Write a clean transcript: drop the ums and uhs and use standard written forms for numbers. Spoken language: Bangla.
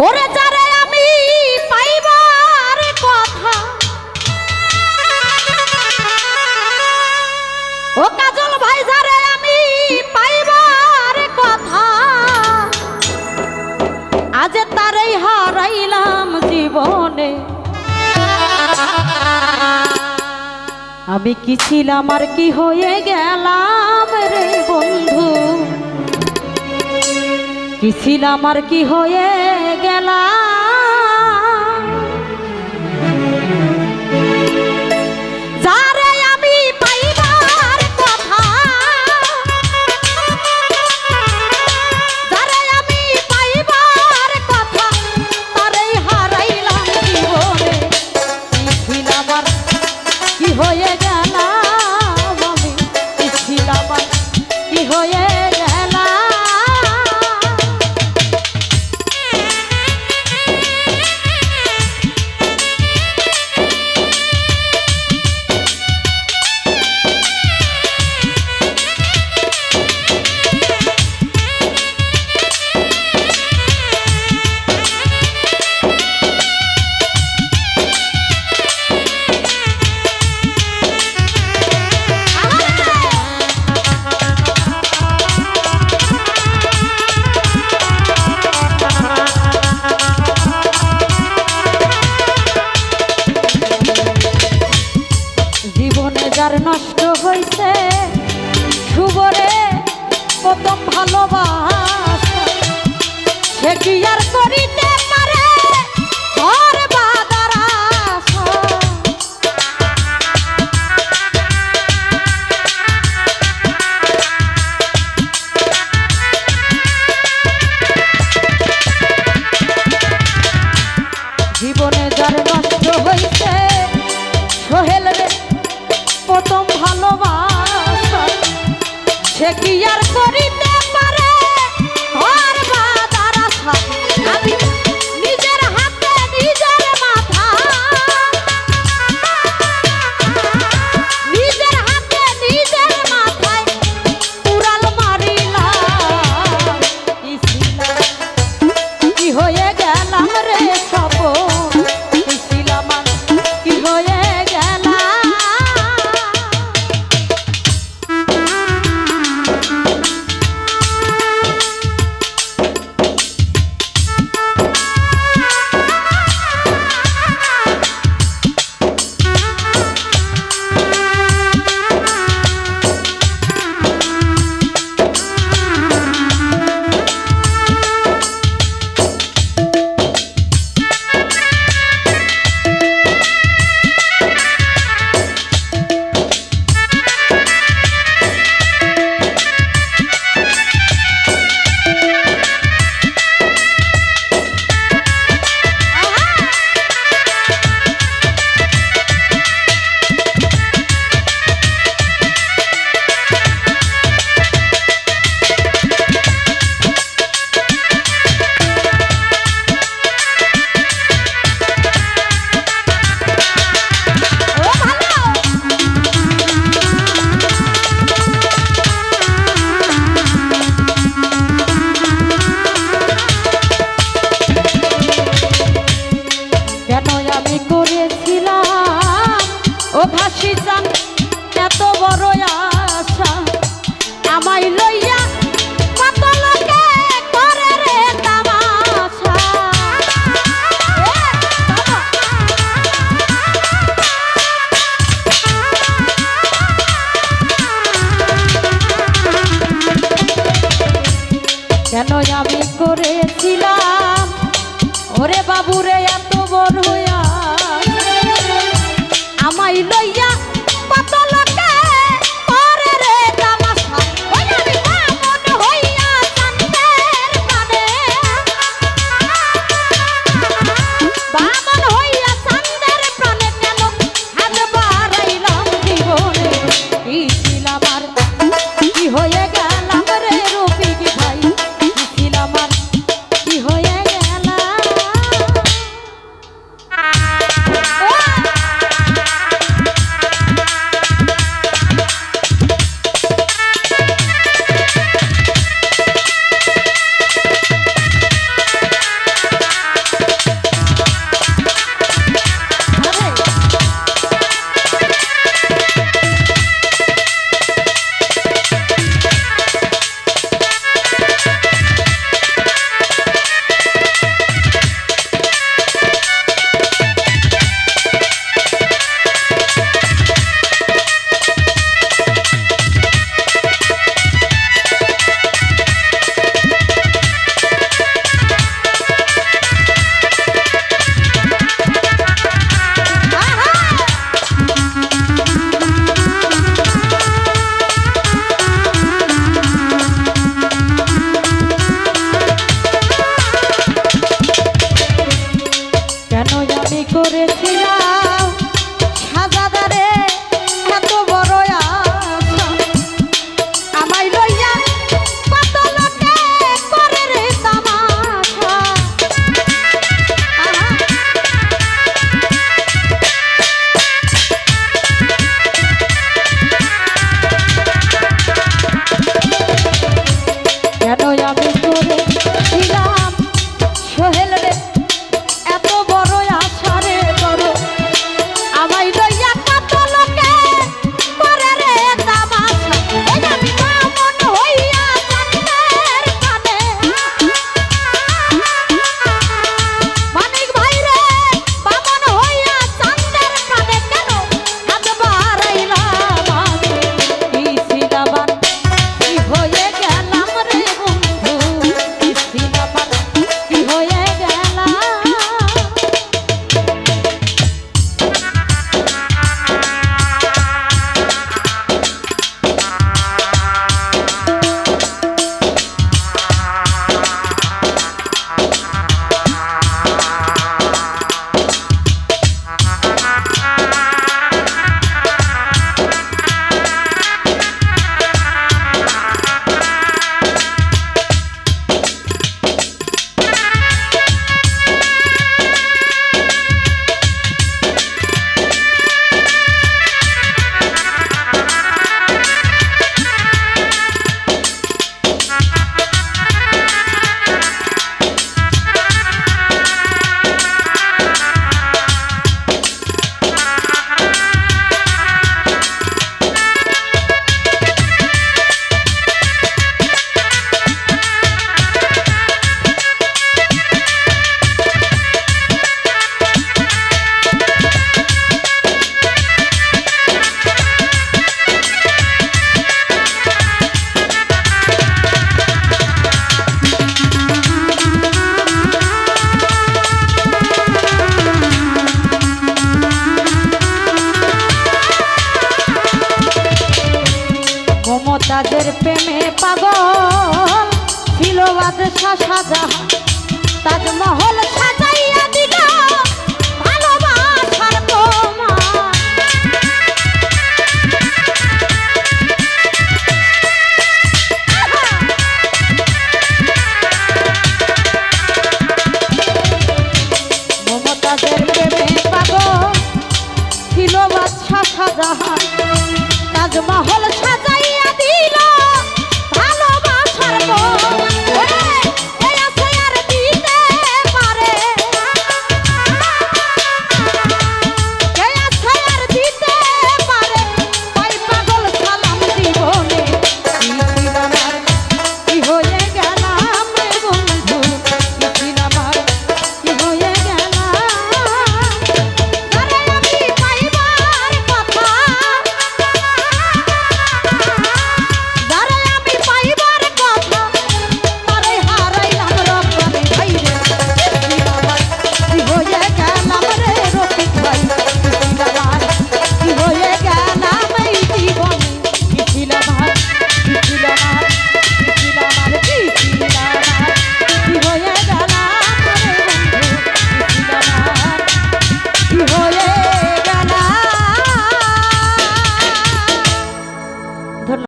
ওরে যারে আমি পাইবার কথা, ও কাজল ভাই যারে আমি পাইবার কথা, আজ তারেই হারাইলাম জীবনে। আমি কি ছিলাম আর কি হয়ে গেলাম রে বন্ধু, কি ছিলাম আর কি হয়ে গেলাম। যারে আমি পাইবার কথা, যারে আমি পাইবার কথা, তারেই হারাইলাম জীবনে। কি ছিলাম আর কি হয়ে গেলাম, আমি কি ছিলাম আর কি হয়ে গেলাম। যার নষ্ট হইছে শুভরে প্রথম ভালোবাসা, সে কি আর করিতে পারে ঘর বাঁধার আশা। জীবনে যার নষ্ট হইছে সোহেল রে প্রথম ভালোবাসা, সে কি আর করিতে পারে ঘর বাঁধার আশা। আমি নিজের হাতে নিজের মাথা, নিজের হাতে নিজের মাথায় উড়াল মারিলাম। কি হয়ে গেলাম রে সব, কি ছিলাম আর কি হয়ে ও ভাসি যান এত বড় আশা, আমায় লইয়া কত লোকে করে রে তামাশা। কেন আমি করেছিলাম ওরে বাবুরে এত বড় আমায় লইয়া কত লোকে করে রে তামাশা। আমি বামন হইয়া চাঁদের প্রাণে, বামন হইয়া চাঁদের প্রাণে কেন হাত বাড়াইলাম জীবনে। কি ছিলাম আর কি হয়ে গেলাম রে রফিক ভাই, কি ছিলাম আর কি হয়ে গেলাম। প্রেমে পাগল ছিল বাদশা শাহজাহান